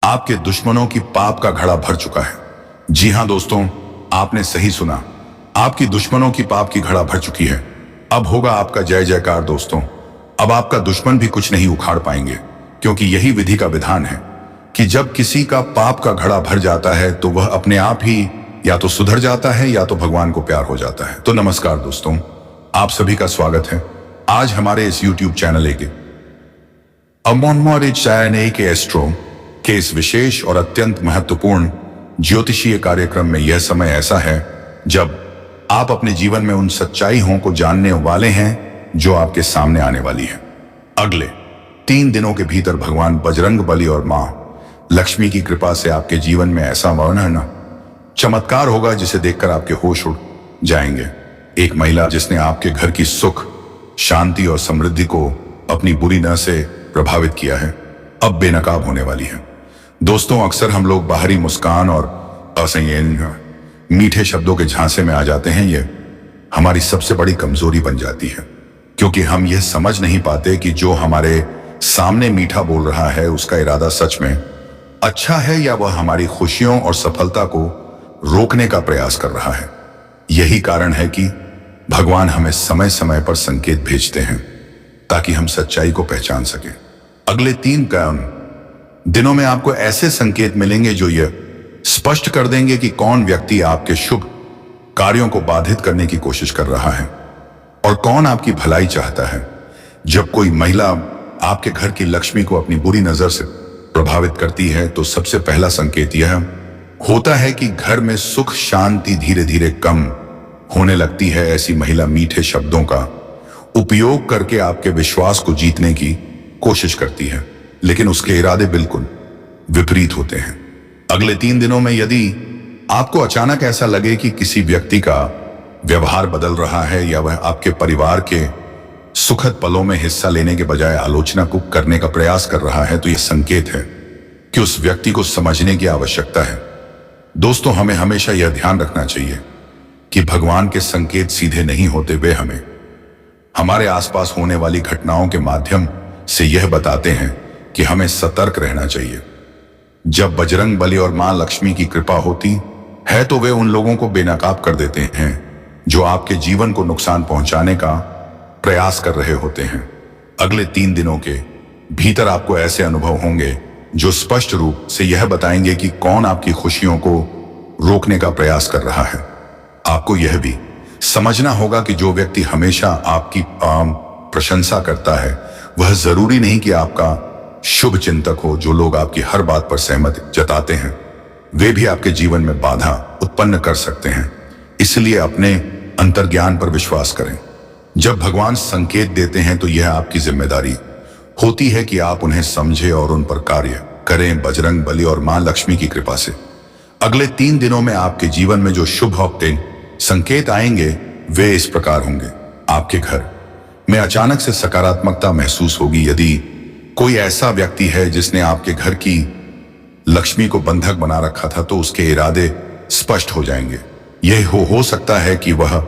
आपके दुश्मनों की पाप का घड़ा भर चुका है। जी हां दोस्तों, आपने सही सुना। आपकी दुश्मनों की पाप की घड़ा भर चुकी है। अब होगा आपका जय जयकार दोस्तों। अब आपका दुश्मन भी कुछ नहीं उखाड़ पाएंगे, क्योंकि यही विधि का विधान है कि जब किसी का पाप का घड़ा भर जाता है तो वह अपने आप ही या तो सुधर जाता है या तो भगवान को प्यार हो जाता है। तो नमस्कार दोस्तों, आप सभी का स्वागत है आज हमारे इस YouTube चैनल के एस्ट्रो के इस विशेष और अत्यंत महत्वपूर्ण ज्योतिषीय कार्यक्रम में। यह समय ऐसा है जब आप अपने जीवन में उन सच्चाइयों को जानने वाले हैं जो आपके सामने आने वाली है। अगले 3 दिनों के भीतर भगवान बजरंग बली और मां लक्ष्मी की कृपा से आपके जीवन में ऐसा वर्णन चमत्कार होगा जिसे देखकर आपके होश उड़ जाएंगे। एक महिला जिसने आपके घर की सुख, शांति और समृद्धि को अपनी बुरी नजर से प्रभावित किया है, अब बेनकाब होने वाली है। दोस्तों, अक्सर हम लोग बाहरी मुस्कान और असंयन मीठे शब्दों के झांसे में आ जाते हैं। ये हमारी सबसे बड़ी कमजोरी बन जाती है, क्योंकि हम यह समझ नहीं पाते कि जो हमारे सामने मीठा बोल रहा है उसका इरादा सच में अच्छा है या वह हमारी खुशियों और सफलता को रोकने का प्रयास कर रहा है। यही कारण है कि भगवान हमें समय समय पर संकेत भेजते हैं ताकि हम सच्चाई को पहचान सकें। अगले 3 दिनों में आपको ऐसे संकेत मिलेंगे जो यह स्पष्ट कर देंगे कि कौन व्यक्ति आपके शुभ कार्यों को बाधित करने की कोशिश कर रहा है और कौन आपकी भलाई चाहता है। जब कोई महिला आपके घर की लक्ष्मी को अपनी बुरी नजर से प्रभावित करती है तो सबसे पहला संकेत यह होता है कि घर में सुख शांति धीरे धीरे कम होने लगती है। ऐसी महिला मीठे शब्दों का उपयोग करके आपके विश्वास को जीतने की कोशिश करती है, लेकिन उसके इरादे बिल्कुल विपरीत होते हैं। अगले 3 दिनों में यदि आपको अचानक ऐसा लगे कि किसी व्यक्ति का व्यवहार बदल रहा है या वह आपके परिवार के सुखद पलों में हिस्सा लेने के बजाय आलोचना को करने का प्रयास कर रहा है, तो यह संकेत है कि उस व्यक्ति को समझने की आवश्यकता है। दोस्तों, हमें हमेशा यह ध्यान रखना चाहिए कि भगवान के संकेत सीधे नहीं होते, वे हमें हमारे आसपास होने वाली घटनाओं के माध्यम से यह बताते हैं कि हमें सतर्क रहना चाहिए। जब बजरंग बली और मां लक्ष्मी की कृपा होती है तो वे उन लोगों को बेनकाब कर देते हैं जो आपके जीवन को नुकसान पहुंचाने का प्रयास कर रहे होते हैं। अगले 3 दिनों के भीतर आपको ऐसे अनुभव होंगे जो स्पष्ट रूप से यह बताएंगे कि कौन आपकी खुशियों को रोकने का प्रयास कर रहा है। आपको यह भी समझना होगा कि जो व्यक्ति हमेशा आपकी प्रशंसा करता है वह जरूरी नहीं कि आपका शुभ चिंतक हो। जो लोग आपकी हर बात पर सहमति जताते हैं वे भी आपके जीवन में बाधा उत्पन्न कर सकते हैं। इसलिए अपने अंतर्ज्ञान पर विश्वास करें। जब भगवान संकेत देते हैं तो यह आपकी जिम्मेदारी होती है कि आप उन्हें समझें और उन पर कार्य करें। बजरंग बली और मां लक्ष्मी की कृपा से अगले 3 दिनों में आपके जीवन में जो शुभ संकेत आएंगे वे इस प्रकार होंगे। आपके घर में अचानक से सकारात्मकता महसूस होगी। यदि कोई ऐसा व्यक्ति है जिसने आपके घर की लक्ष्मी को बंधक बना रखा था तो उसके इरादे स्पष्ट हो जाएंगे। यह हो सकता है कि वह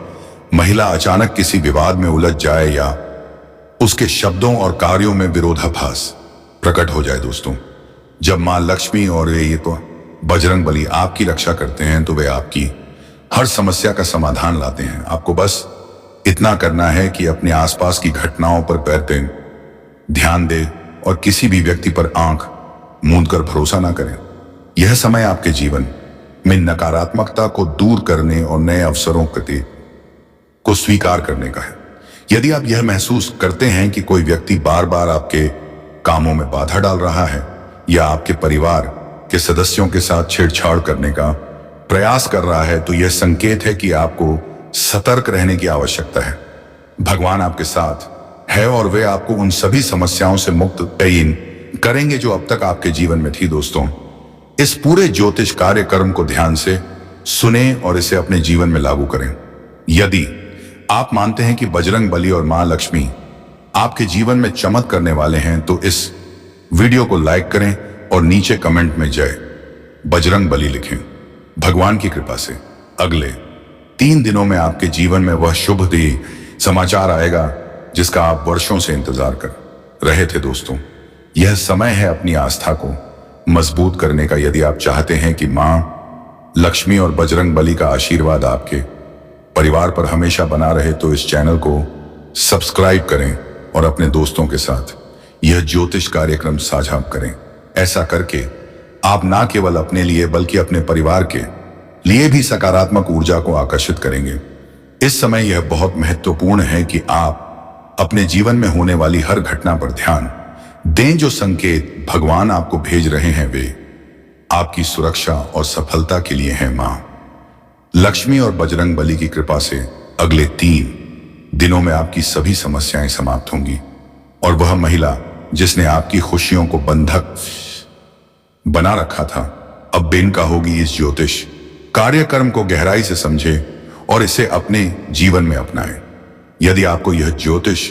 महिला अचानक किसी विवाद में उलझ जाए या उसके शब्दों और कार्यों में विरोधाभास प्रकट हो जाए। दोस्तों, जब मां लक्ष्मी और ये तो बजरंग बली आपकी रक्षा करते हैं तो वे आपकी हर समस्या का समाधान लाते हैं। आपको बस इतना करना है कि अपने आसपास की घटनाओं पर ध्यान दें और किसी भी व्यक्ति पर आंख मूंद कर भरोसा ना करें। यह समय आपके जीवन में नकारात्मकता को दूर करने और नए अवसरों को स्वीकार करने का है। यदि आप यह महसूस करते हैं कि कोई व्यक्ति बार बार आपके कामों में बाधा डाल रहा है या आपके परिवार के सदस्यों के साथ छेड़छाड़ करने का प्रयास कर रहा है, तो यह संकेत है कि आपको सतर्क रहने की आवश्यकता है। भगवान आपके साथ है और वे आपको उन सभी समस्याओं से मुक्त करेंगे जो अब तक आपके जीवन में थी। दोस्तों, इस पूरे ज्योतिष कार्यक्रम को ध्यान से सुने और इसे अपने जीवन में लागू करें। यदि आप मानते हैं कि बजरंग बली और मां लक्ष्मी आपके जीवन में चमक करने वाले हैं तो इस वीडियो को लाइक करें और नीचे कमेंट में जय बजरंग बली लिखें। भगवान की कृपा से अगले 3 दिनों में आपके जीवन में वह शुभ समाचार आएगा जिसका आप वर्षों से इंतजार कर रहे थे। दोस्तों, यह समय है अपनी आस्था को मजबूत करने का। यदि आप चाहते हैं कि मां लक्ष्मी और बजरंग बली का आशीर्वाद आपके परिवार पर हमेशा बना रहे, तो इस चैनल को सब्सक्राइब करें और अपने दोस्तों के साथ यह ज्योतिष कार्यक्रम साझा करें। ऐसा करके आप ना केवल अपने लिए बल्कि अपने परिवार के लिए भी सकारात्मक ऊर्जा को आकर्षित करेंगे। इस समय यह बहुत महत्वपूर्ण है कि आप अपने जीवन में होने वाली हर घटना पर ध्यान दें। जो संकेत भगवान आपको भेज रहे हैं वे आपकी सुरक्षा और सफलता के लिए हैं। मां लक्ष्मी और बजरंग बली की कृपा से अगले 3 दिनों में आपकी सभी समस्याएं समाप्त होंगी और वह महिला जिसने आपकी खुशियों को बंधक बना रखा था अब बेनका होगी। इस ज्योतिष कार्यक्रम को गहराई से समझे और इसे अपने जीवन में अपनाएं। यदि आपको यह ज्योतिष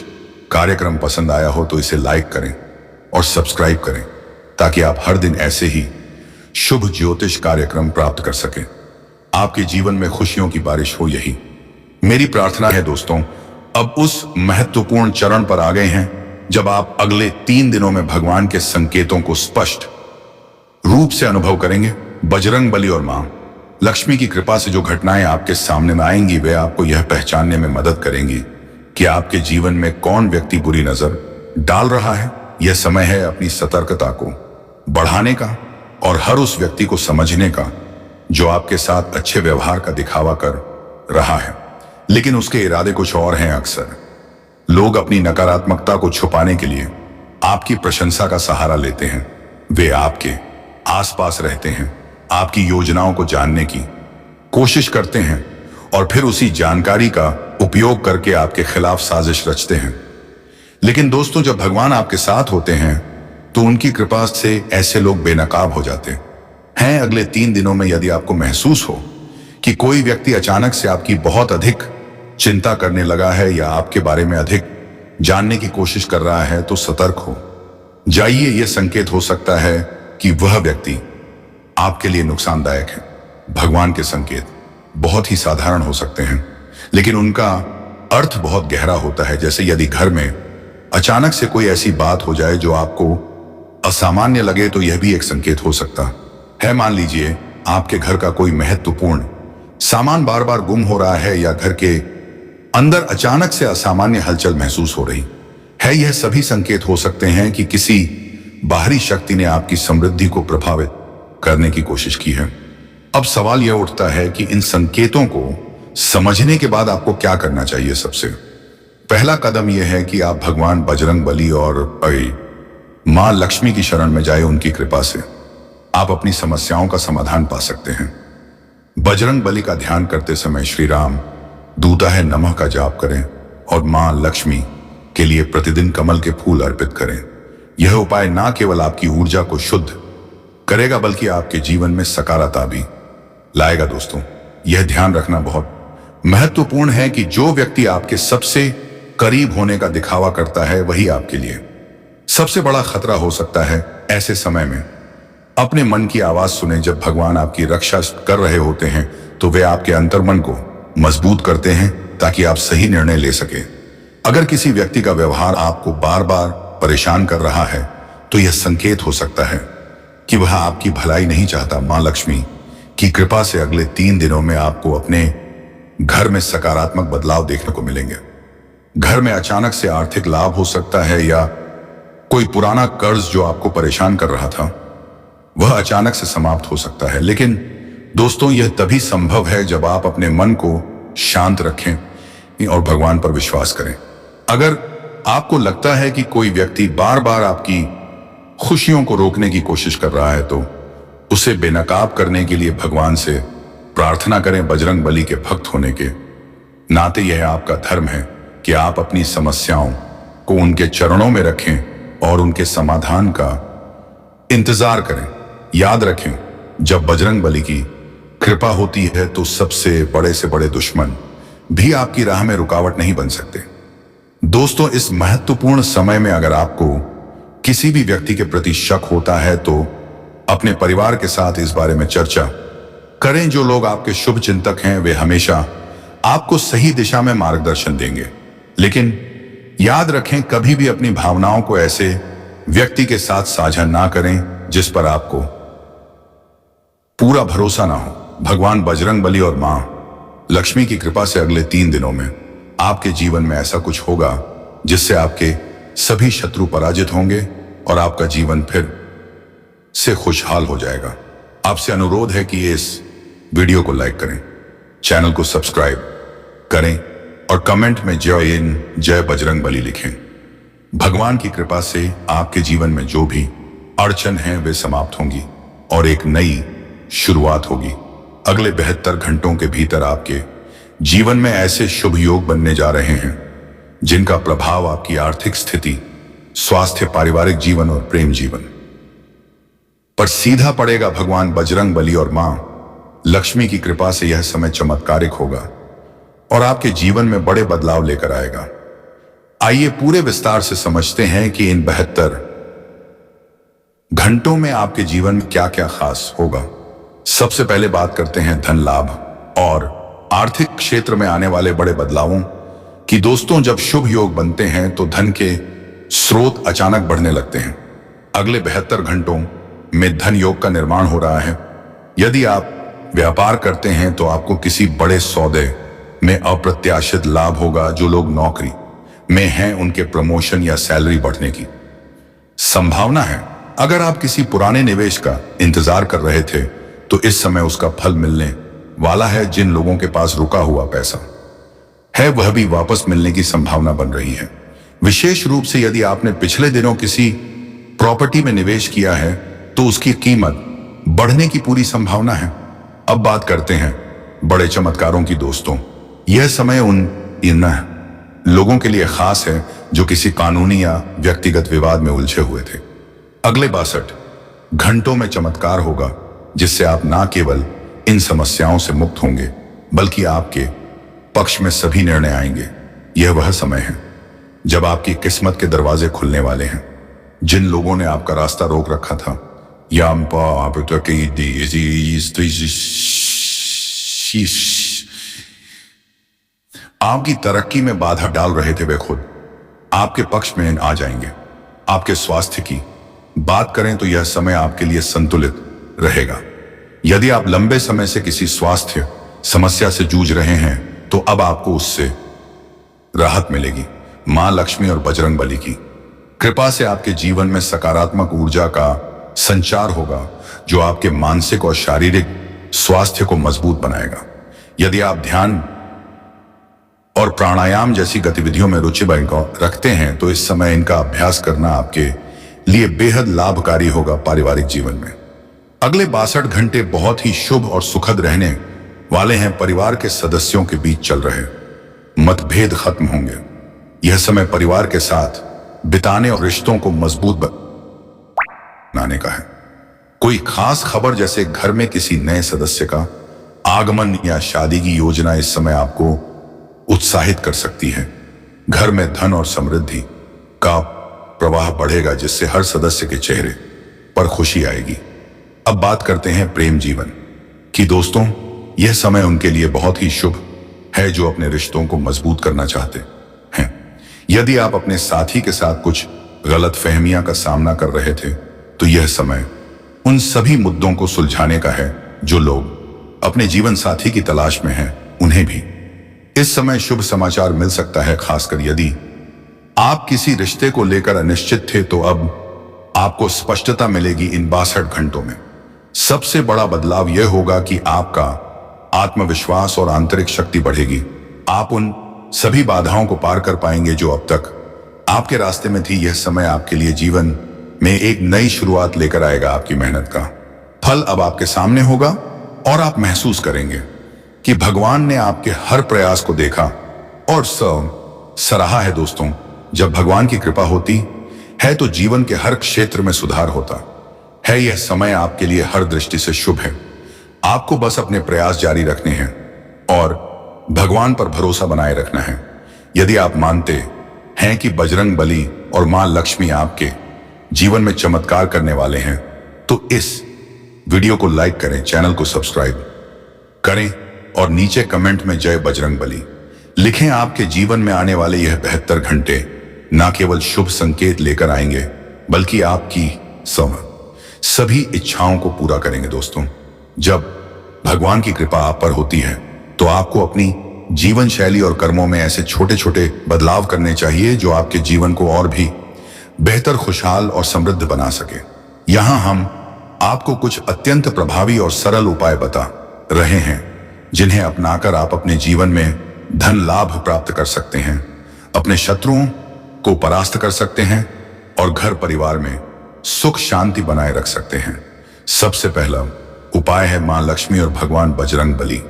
कार्यक्रम पसंद आया हो तो इसे लाइक करें और सब्सक्राइब करें ताकि आप हर दिन ऐसे ही शुभ ज्योतिष कार्यक्रम प्राप्त कर सकें। आपके जीवन में खुशियों की बारिश हो, यही मेरी प्रार्थना है। दोस्तों, अब उस महत्वपूर्ण चरण पर आ गए हैं जब आप अगले 3 दिनों में भगवान के संकेतों को स्पष्ट रूप से अनुभव करेंगे। बजरंग बली और मां लक्ष्मी की कृपा से जो घटनाएं आपके सामने में आएंगी वे आपको यह पहचानने में मदद करेंगी कि आपके जीवन में कौन व्यक्ति बुरी नजर डाल रहा है। यह समय है अपनी सतर्कता को बढ़ाने का और हर उस व्यक्ति को समझने का जो आपके साथ अच्छे व्यवहार का दिखावा कर रहा है लेकिन उसके इरादे कुछ और हैं। अक्सर लोग अपनी नकारात्मकता को छुपाने के लिए आपकी प्रशंसा का सहारा लेते हैं। वे आपके आसपास रहते हैं, आपकी योजनाओं को जानने की कोशिश करते हैं और फिर उसी जानकारी का उपयोग करके आपके खिलाफ साजिश रचते हैं। लेकिन दोस्तों, जब भगवान आपके साथ होते हैं तो उनकी कृपा से ऐसे लोग बेनकाब हो जाते हैं। अगले 3 दिनों में यदि आपको महसूस हो कि कोई व्यक्ति अचानक से आपकी बहुत अधिक चिंता करने लगा है या आपके बारे में अधिक जानने की कोशिश कर रहा है तो सतर्क हो जाइए। यह संकेत हो सकता है कि वह व्यक्ति आपके लिए नुकसानदायक है। भगवान के संकेत बहुत ही साधारण हो सकते हैं लेकिन उनका अर्थ बहुत गहरा होता है। जैसे यदि घर में अचानक से कोई ऐसी बात हो जाए जो आपको असामान्य लगे तो यह भी एक संकेत हो सकता है। मान लीजिए आपके घर का कोई महत्वपूर्ण सामान बार बार गुम हो रहा है या घर के अंदर अचानक से असामान्य हलचल महसूस हो रही है। यह सभी संकेत हो सकते हैं कि किसी बाहरी शक्ति ने आपकी समृद्धि को प्रभावित करने की कोशिश की है। अब सवाल यह उठता है कि इन संकेतों को समझने के बाद आपको क्या करना चाहिए। सबसे पहला कदम यह है कि आप भगवान बजरंग बली और मां लक्ष्मी की शरण में जाए। उनकी कृपा से आप अपनी समस्याओं का समाधान पा सकते हैं। बजरंग बली का ध्यान करते समय श्री राम दूता है नमः का जाप करें और मां लक्ष्मी के लिए प्रतिदिन कमल के फूल अर्पित करें। यह उपाय ना केवल आपकी ऊर्जा को शुद्ध करेगा बल्कि आपके जीवन में सकारात्मकता भी लाएगा। दोस्तों, यह ध्यान रखना बहुत महत्वपूर्ण है कि जो व्यक्ति आपके सबसे करीब होने का दिखावा करता है वही आपके लिए सबसे बड़ा खतरा हो सकता है। ऐसे समय में अपने मन की आवाज सुने। जब भगवान आपकी रक्षा कर रहे होते हैं तो वे आपके अंतर्मन को मजबूत करते हैं ताकि आप सही निर्णय ले सके। अगर किसी व्यक्ति का व्यवहार आपको बार बार परेशान कर रहा है तो यह संकेत हो सकता है कि वह आपकी भलाई नहीं चाहता। मां लक्ष्मी की कृपा से अगले 3 दिनों में आपको अपने घर में सकारात्मक बदलाव देखने को मिलेंगे। घर में अचानक से आर्थिक लाभ हो सकता है या कोई पुराना कर्ज जो आपको परेशान कर रहा था वह अचानक से समाप्त हो सकता है। लेकिन दोस्तों, यह तभी संभव है जब आप अपने मन को शांत रखें और भगवान पर विश्वास करें। अगर आपको लगता है कि कोई व्यक्ति बार बार आपकी खुशियों को रोकने की कोशिश कर रहा है तो उसे बेनकाब करने के लिए भगवान से प्रार्थना करें। बजरंग बली के भक्त होने के नाते यह आपका धर्म है कि आप अपनी समस्याओं को उनके चरणों में रखें और उनके समाधान का इंतजार करें। याद रखें, जब बजरंग बली की कृपा होती है तो सबसे बड़े से बड़े दुश्मन भी आपकी राह में रुकावट नहीं बन सकते। दोस्तों, इस महत्वपूर्ण समय में अगर आपको किसी भी व्यक्ति के प्रति शक होता है तो अपने परिवार के साथ इस बारे में चर्चा करें। जो लोग आपके शुभ चिंतक हैं वे हमेशा आपको सही दिशा में मार्गदर्शन देंगे। लेकिन याद रखें, कभी भी अपनी भावनाओं को ऐसे व्यक्ति के साथ साझा ना करें जिस पर आपको पूरा भरोसा ना हो। भगवान बजरंग बली और मां लक्ष्मी की कृपा से अगले 3 दिनों में आपके जीवन में ऐसा कुछ होगा जिससे आपके सभी शत्रु पराजित होंगे और आपका जीवन फिर से खुशहाल हो जाएगा। आपसे अनुरोध है कि इस वीडियो को लाइक करें, चैनल को सब्सक्राइब करें और कमेंट में जय हिंद जय बजरंग बली लिखें। भगवान की कृपा से आपके जीवन में जो भी अड़चन है वे समाप्त होंगी और एक नई शुरुआत होगी। अगले 72 घंटों के भीतर आपके जीवन में ऐसे शुभ योग बनने जा रहे हैं जिनका प्रभाव आपकी आर्थिक स्थिति, स्वास्थ्य, पारिवारिक जीवन और प्रेम जीवन पर सीधा पड़ेगा। भगवान बजरंग बली और मां लक्ष्मी की कृपा से यह समय चमत्कारिक होगा और आपके जीवन में बड़े बदलाव लेकर आएगा। आइए पूरे विस्तार से समझते हैं कि इन 72 घंटों में आपके जीवन में क्या क्या खास होगा। सबसे पहले बात करते हैं धन लाभ और आर्थिक क्षेत्र में आने वाले बड़े बदलावों की। दोस्तों, जब शुभ योग बनते हैं तो धन के स्रोत अचानक बढ़ने लगते हैं। अगले 72 घंटों में धन योग का निर्माण हो रहा है। यदि आप व्यापार करते हैं तो आपको किसी बड़े सौदे में अप्रत्याशित लाभ होगा। जो लोग नौकरी में हैं उनके प्रमोशन या सैलरी बढ़ने की संभावना है। अगर आप किसी पुराने निवेश का इंतजार कर रहे थे तो इस समय उसका फल मिलने वाला है। जिन लोगों के पास रुका हुआ पैसा है वह भी वापस मिलने की संभावना बन रही है। विशेष रूप से यदि आपने पिछले दिनों किसी प्रॉपर्टी में निवेश किया है तो उसकी कीमत बढ़ने की पूरी संभावना है। अब बात करते हैं बड़े चमत्कारों की। दोस्तों, यह समय इन लोगों के लिए खास है जो किसी कानूनी या व्यक्तिगत विवाद में उलझे हुए थे। अगले 62 घंटों में चमत्कार होगा जिससे आप ना केवल इन समस्याओं से मुक्त होंगे बल्कि आपके पक्ष में सभी निर्णय आएंगे। यह वह समय है जब आपकी किस्मत के दरवाजे खुलने वाले हैं। जिन लोगों ने आपका रास्ता रोक रखा था या आपकी तरक्की में बाधा डाल रहे थे वे खुद आपके पक्ष में आ जाएंगे। आपके स्वास्थ्य की बात करें तो यह समय आपके लिए संतुलित रहेगा। यदि आप लंबे समय से किसी स्वास्थ्य समस्या से जूझ रहे हैं तो अब आपको उससे राहत मिलेगी। मां लक्ष्मी और बजरंग बली की कृपा से आपके जीवन में सकारात्मक ऊर्जा का संचार होगा जो आपके मानसिक और शारीरिक स्वास्थ्य को मजबूत बनाएगा। यदि आप ध्यान और प्राणायाम जैसी गतिविधियों में रुचि रखते हैं तो इस समय इनका अभ्यास करना आपके लिए बेहद लाभकारी होगा पारिवारिक जीवन में। अगले 62 घंटे बहुत ही शुभ और सुखद रहने वाले हैं। परिवार के सदस्यों के बीच चल रहे मतभेद खत्म होंगे। यह समय परिवार के साथ बिताने और रिश्तों को मजबूत बनाने का है। कोई खास खबर जैसे घर में किसी नए सदस्य का आगमन या शादी की योजना इस समय आपको उत्साहित कर सकती है। घर में धन और समृद्धि का प्रवाह बढ़ेगा जिससे हर सदस्य के चेहरे पर खुशी आएगी। अब बात करते हैं प्रेम जीवन की। दोस्तों, यह समय उनके लिए बहुत ही शुभ है जो अपने रिश्तों को मजबूत करना चाहते हैं। यदि आप अपने साथी के साथ कुछ गलतफहमियां का सामना कर रहे थे तो यह समय उन सभी मुद्दों को सुलझाने का है। जो लोग अपने जीवन साथी की तलाश में हैं उन्हें भी इस समय शुभ समाचार मिल सकता है। खासकर यदि आप किसी रिश्ते को लेकर अनिश्चित थे तो अब आपको स्पष्टता मिलेगी। इन 62 घंटों में सबसे बड़ा बदलाव यह होगा कि आपका आत्मविश्वास और आंतरिक शक्ति बढ़ेगी। आप उन सभी बाधाओं को पार कर पाएंगे जो अब तक आपके रास्ते में थी। यह समय आपके लिए जीवन में एक नई शुरुआत लेकर आएगा। आपकी मेहनत का फल अब आपके सामने होगा और आप महसूस करेंगे कि भगवान ने आपके हर प्रयास को देखा और सराहा है। दोस्तों, जब भगवान की कृपा होती है तो जीवन के हर क्षेत्र में सुधार होता है। यह समय आपके लिए हर दृष्टि से शुभ है। आपको बस अपने प्रयास जारी रखने हैं और भगवान पर भरोसा बनाए रखना है। यदि आप मानते हैं कि बजरंग बली और मां लक्ष्मी आपके जीवन में चमत्कार करने वाले हैं तो इस वीडियो को लाइक करें, चैनल को सब्सक्राइब करें और नीचे कमेंट में जय बजरंग बली लिखें। आपके जीवन में आने वाले यह 72 घंटे न केवल शुभ संकेत लेकर आएंगे बल्कि आपकी सभी इच्छाओं को पूरा करेंगे। दोस्तों, जब भगवान की कृपा आप पर होती है तो आपको अपनी जीवन शैली और कर्मों में ऐसे छोटे छोटे बदलाव करने चाहिए जो आपके जीवन को और भी बेहतर, खुशहाल और समृद्ध बना सके। यहां हम आपको कुछ अत्यंत प्रभावी और सरल उपाय बता रहे हैं जिन्हें अपनाकर आप अपने जीवन में धन लाभ प्राप्त कर सकते हैं, अपने शत्रुओं को परास्त कर सकते हैं और घर परिवार में सुख शांति बनाए रख सकते हैं। सबसे पहला उपाय है मां लक्ष्मी और भगवान बजरंग बली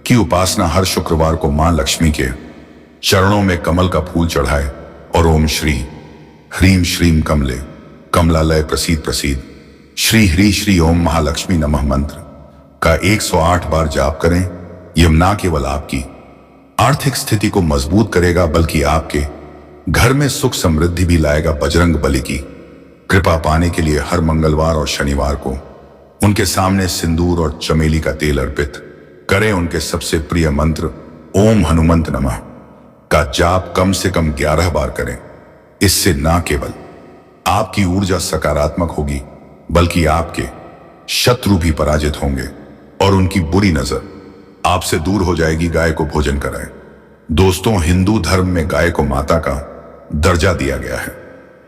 की उपासना। हर शुक्रवार को मां लक्ष्मी के चरणों में कमल का फूल चढ़ाए और ओम श्री ह्रीम श्रीम कमले कमलालय प्रसीद प्रसीद श्री ह्री श्री ओम महालक्ष्मी नमः मंत्र का 108 बार जाप करें। यह न केवल आपकी आर्थिक स्थिति को मजबूत करेगा बल्कि आपके घर में सुख समृद्धि भी लाएगा। बजरंग बली की कृपा पाने के लिए हर मंगलवार और शनिवार को उनके सामने सिंदूर और चमेली का तेल अर्पित करें। उनके सबसे प्रिय मंत्र ओम हनुमंत नमः का जाप कम से कम 11 बार करें। इससे न केवल आपकी ऊर्जा सकारात्मक होगी बल्कि आपके शत्रु भी पराजित होंगे और उनकी बुरी नजर आपसे दूर हो जाएगी। गाय को भोजन कराएं। दोस्तों, हिंदू धर्म में गाय को माता का दर्जा दिया गया है।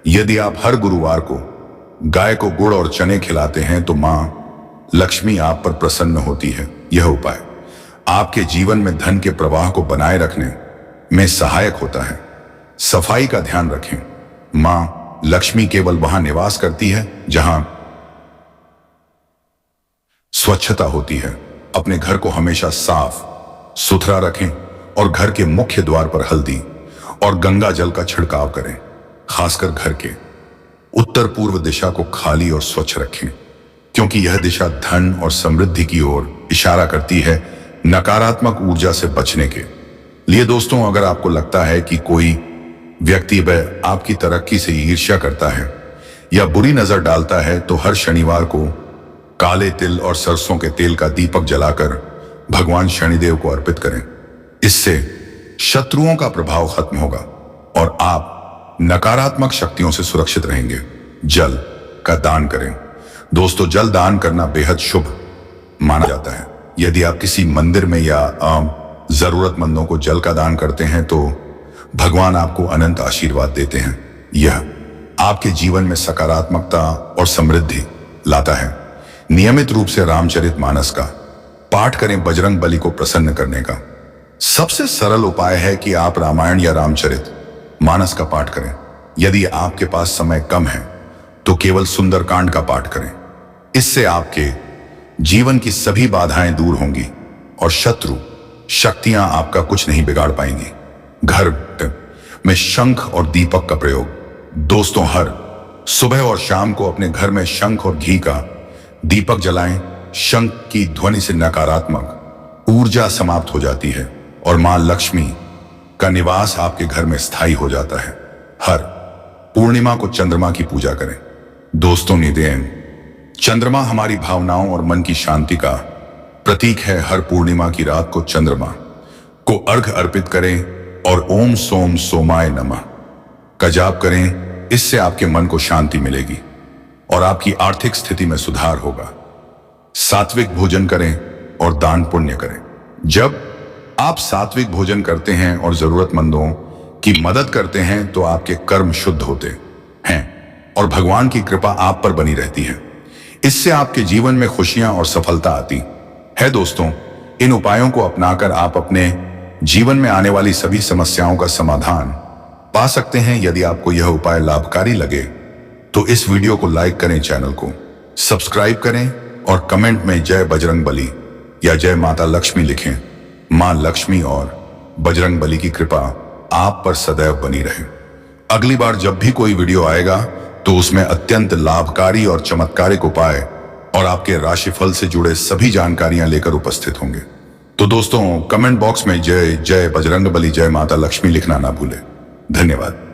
यदि आप हर गुरुवार को गाय को गुड़ और चने खिलाते हैं तो मां लक्ष्मी आप पर प्रसन्न होती है। यह उपाय आपके जीवन में धन के प्रवाह को बनाए रखने में सहायक होता है। सफाई का ध्यान रखें। मां लक्ष्मी केवल वहां निवास करती है जहां स्वच्छता होती है। अपने घर को हमेशा साफ सुथरा रखें और घर के मुख्य द्वार पर हल्दी और गंगा जल का छिड़काव करें। खासकर घर के उत्तर पूर्व दिशा को खाली और स्वच्छ रखें क्योंकि यह दिशा धन और समृद्धि की ओर इशारा करती है, नकारात्मक ऊर्जा से बचने के लिए। दोस्तों, अगर आपको लगता है कि कोई व्यक्ति वह आपकी तरक्की से ईर्ष्या करता है या बुरी नजर डालता है तो हर शनिवार को काले तिल और सरसों के तेल का दीपक जलाकर भगवान शनिदेव को अर्पित करें। इससे शत्रुओं का प्रभाव खत्म होगा और आप नकारात्मक शक्तियों से सुरक्षित रहेंगे। जल का दान करें। दोस्तों, जल दान करना बेहद शुभ माना जाता है। यदि आप किसी मंदिर में या जरूरतमंदों को जल का दान करते हैं तो भगवान आपको अनंत आशीर्वाद देते हैं। यह आपके जीवन में सकारात्मकता और समृद्धि लाता है। नियमित रूप से रामचरितमानस का पाठ करें। बजरंग बली को प्रसन्न करने का सबसे सरल उपाय है कि आप रामायण या रामचरित मानस का पाठ करें। यदि आपके पास समय कम है तो केवल सुंदरकांड का पाठ करें। इससे आपके जीवन की सभी बाधाएं दूर होंगी और शत्रु शक्तियां आपका कुछ नहीं बिगाड़ पाएंगी। घर में शंख और दीपक का प्रयोग। दोस्तों, हर सुबह और शाम को अपने घर में शंख और घी का दीपक जलाएं। शंख की ध्वनि से नकारात्मक ऊर्जा समाप्त हो जाती है और मां लक्ष्मी का निवास आपके घर में स्थायी हो जाता है। हर पूर्णिमा को चंद्रमा की पूजा करें। दोस्तों, निदेन चंद्रमा हमारी भावनाओं और मन की शांति का प्रतीक है। हर पूर्णिमा की रात को चंद्रमा को अर्घ अर्पित करें और ओम सोम सोमाय नमः का जाप करें। इससे आपके मन को शांति मिलेगी और आपकी आर्थिक स्थिति में सुधार होगा। सात्विक भोजन करें और दान पुण्य करें। जब आप सात्विक भोजन करते हैं और जरूरतमंदों की मदद करते हैं तो आपके कर्म शुद्ध होते हैं और भगवान की कृपा आप पर बनी रहती है। इससे आपके जीवन में खुशियां और सफलता आती है। दोस्तों, इन उपायों को अपनाकर आप अपने जीवन में आने वाली सभी समस्याओं का समाधान पा सकते हैं। यदि आपको यह उपाय लाभकारी लगे तो इस वीडियो को लाइक करें, चैनल को सब्सक्राइब करें और कमेंट में जय बजरंग बली या जय माता लक्ष्मी लिखें। मां लक्ष्मी और बजरंग बली की कृपा आप पर सदैव बनी रहे। अगली बार जब भी कोई वीडियो आएगा तो उसमें अत्यंत लाभकारी और चमत्कारिक उपाय और आपके राशिफल से जुड़े सभी जानकारियां लेकर उपस्थित होंगे। तो दोस्तों, कमेंट बॉक्स में जय जय बजरंग बली जय माता लक्ष्मी लिखना ना भूलें। धन्यवाद।